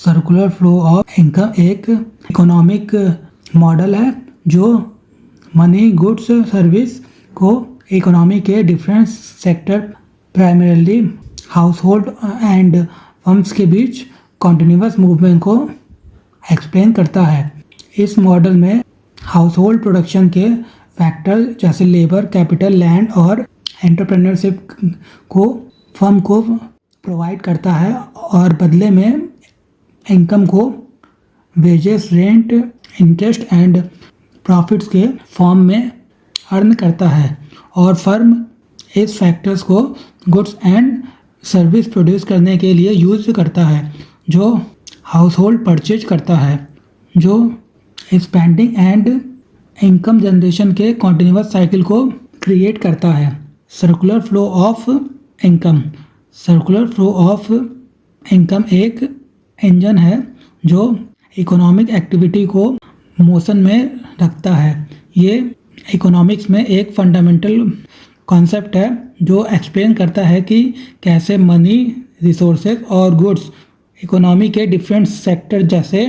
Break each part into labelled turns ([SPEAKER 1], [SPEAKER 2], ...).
[SPEAKER 1] Circular flow of income एक economic model है जो मनी, गुड्स, सर्विस को इकोनॉमी के different sector, primarily household and firms के बीच कॉन्टिन्यूअस मूवमेंट को एक्सप्लेन करता है। इस मॉडल में हाउसहोल्ड प्रोडक्शन के फैक्टर जैसे लेबर, कैपिटल, लैंड और एंटरप्रेन्योरशिप को फर्म को प्रोवाइड करता है और बदले में इनकम को wages, rent, interest and profits के फॉर्म में अर्न करता है और फर्म इस फैक्टर्स को गुड्स एंड सर्विस प्रोड्यूस करने के लिए यूज़ करता है जो हाउसहोल्ड परचेज करता है, जो स्पेंडिंग एंड इनकम जनरेशन के कॉन्टिन्यूअस साइकिल को क्रिएट करता है। Circular flow of income. Circular flow of income एक इंजन है जो इकोनॉमिक एक्टिविटी को मोशन में रखता है। ये इकोनॉमिक्स में एक फंडामेंटल कॉन्सेप्ट है जो एक्सप्लेन करता है कि कैसे मनी, रिसोर्सेज और गुड्स इकोनॉमी के डिफरेंट सेक्टर जैसे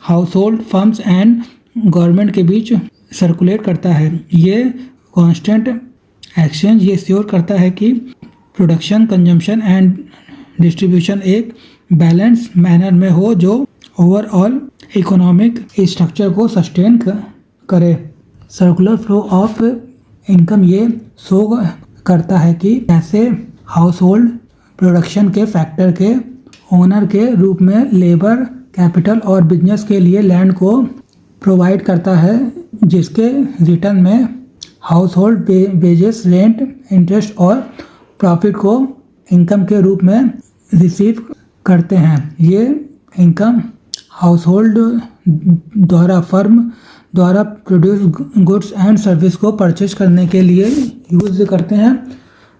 [SPEAKER 1] हाउसहोल्ड, फर्म्स एंड गवर्नमेंट के बीच सर्कुलेट करता है। ये कांस्टेंट एक्सचेंज ये श्योर करता है कि प्रोडक्शन, कंजम्पशन एंड डिस्ट्रीब्यूशन एक बैलेंस मैनर में हो जो ओवरऑल इकोनॉमिक स्ट्रक्चर को सस्टेन करे। सर्कुलर फ्लो ऑफ इनकम ये शो करता है कि कैसे हाउसहोल्ड प्रोडक्शन के फैक्टर के ओनर के रूप में लेबर, कैपिटल और बिजनेस के लिए लैंड को प्रोवाइड करता है, जिसके रिटर्न में हाउसहोल्ड वेजेस, रेंट, इंटरेस्ट और प्रॉफिट को इनकम के रूप में रिसीव करते हैं। ये इनकम हाउसहोल्ड द्वारा फर्म द्वारा प्रोड्यूस गुड्स एंड सर्विस को परचेज करने के लिए यूज़ करते हैं,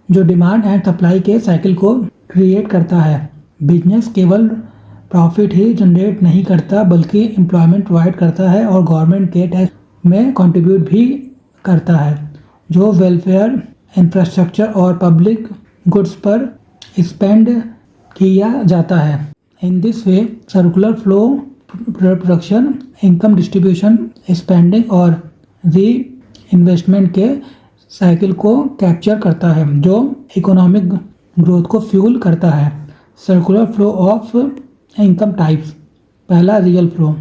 [SPEAKER 1] जो डिमांड एंड सप्लाई के साइकिल को क्रिएट करता है। बिजनेस केवल प्रॉफिट ही जनरेट नहीं करता बल्कि एम्प्लॉयमेंट प्रोवाइड करता है और गवर्नमेंट के टैक्स में कंट्रीब्यूट भी करता है, जो वेलफेयर, इंफ्रास्ट्रक्चर और पब्लिक गुड्स पर स्पेंड किया जाता है। In this way circular flow production, income distribution, spending और री इन्वेस्टमेंट के साइकिल को कैप्चर करता है, जो इकोनॉमिक ग्रोथ को फ्यूल करता है। Circular flow of income types. पहला, रियल फ्लो।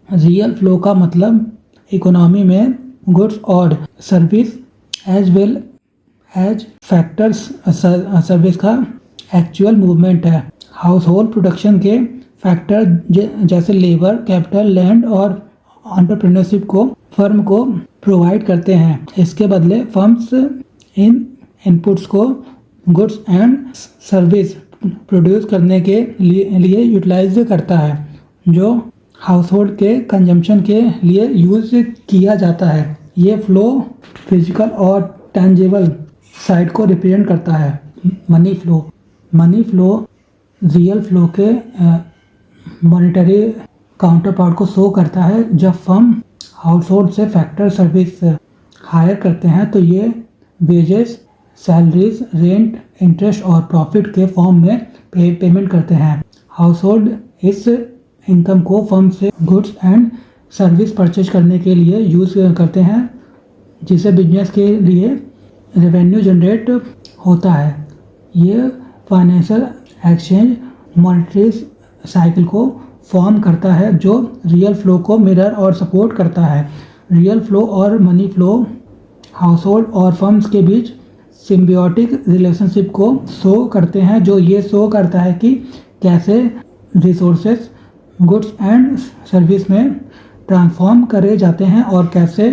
[SPEAKER 1] रियल फ्लो का मतलब इकोनॉमी में गुड्स और service as well as factors service का एक्चुअल मूवमेंट है। हाउसहोल्ड प्रोडक्शन के फैक्टर जैसे लेबर, कैपिटल, लैंड और एंटरप्रेन्योरशिप को फर्म को प्रोवाइड करते हैं। इसके बदले फर्म्स इन इनपुट्स को गुड्स एंड सर्विस प्रोड्यूस करने के लिए यूटिलाइज करता है, जो हाउसहोल्ड के कंजम्पशन के लिए यूज किया जाता है। ये फ्लो फिजिकल और टेंजिबल साइड को रिप्रेजेंट करता है। Money flow. Money flow real flow के मॉनेटरी काउंटर पार्ट को शो करता है। जब फर्म हाउसहोल्ड से फैक्टर सर्विस हायर करते हैं तो ये वेजेस, सैलरीज, रेंट, इंटरेस्ट और प्रॉफिट के फॉर्म में पेमेंट करते हैं। हाउसहोल्ड इस इनकम को फर्म से गुड्स एंड सर्विस परचेज करने के लिए यूज़ करते हैं, जिसे बिजनेस के लिए रेवेन्यू जनरेट होता है। ये फाइनेंशियल एक्सचेंज मॉनेटरी साइकिल को फॉर्म करता है, जो रियल फ्लो को मिरर और सपोर्ट करता है। रियल फ्लो और मनी फ्लो हाउसहोल्ड और फर्म्स के बीच सिम्बियोटिक रिलेशनशिप को शो करते हैं, जो ये शो करता है कि कैसे रिसोर्सेज गुड्स एंड सर्विस में ट्रांसफॉर्म करे जाते हैं और कैसे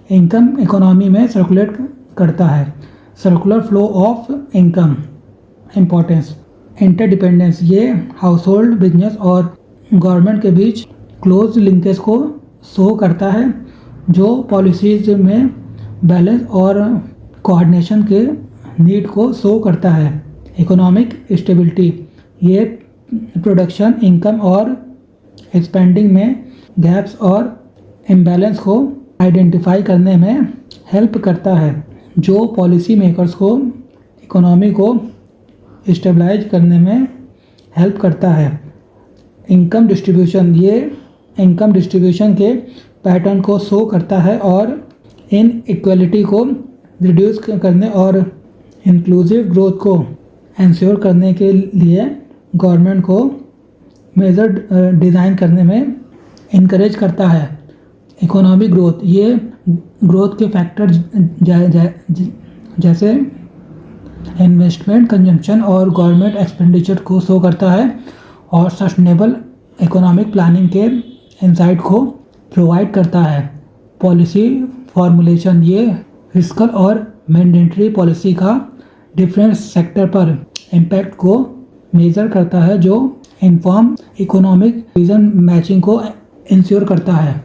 [SPEAKER 1] इनकम इकोनॉमी में सर्कुलेट करता है। Circular flow of income. Importance. Interdependence. ये हाउसहोल्ड, बिजनेस और गवर्नमेंट के बीच क्लोज लिंकेज को शो करता है, जो पॉलिसीज में बैलेंस और कोऑर्डिनेशन के नीड को शो करता है। Economic stability. ये प्रोडक्शन, इनकम और स्पेंडिंग में गैप्स और इम्बैलेंस को आइडेंटिफाई करने में हेल्प करता है, जो पॉलिसी मेकर्स को इकोनॉमी को स्टेबलाइज करने में हेल्प करता है। इनकम डिस्ट्रीब्यूशन, ये इनकम डिस्ट्रीब्यूशन के पैटर्न को शो करता है और इन इक्वलिटी को रिड्यूस करने और इंक्लूसिव ग्रोथ को इंश्योर करने के लिए गवर्नमेंट को मेजर डिज़ाइन करने में इनकरेज करता है। इकोनॉमिक ग्रोथ, ये ग्रोथ के फैक्टर जैसे इन्वेस्टमेंट, कंजम्पशन और गवर्नमेंट एक्सपेंडिचर को शो करता है और सस्टेनेबल इकोनॉमिक प्लानिंग के इंसाइट को प्रोवाइड करता है। पॉलिसी फॉर्मुलेशन, ये फिस्कल और मैंडेटरी पॉलिसी का डिफरेंट सेक्टर पर इम्पैक्ट को मेजर करता है, जो इन्फॉर्म इकोनॉमिक विजन मैचिंग को इंश्योर करता है।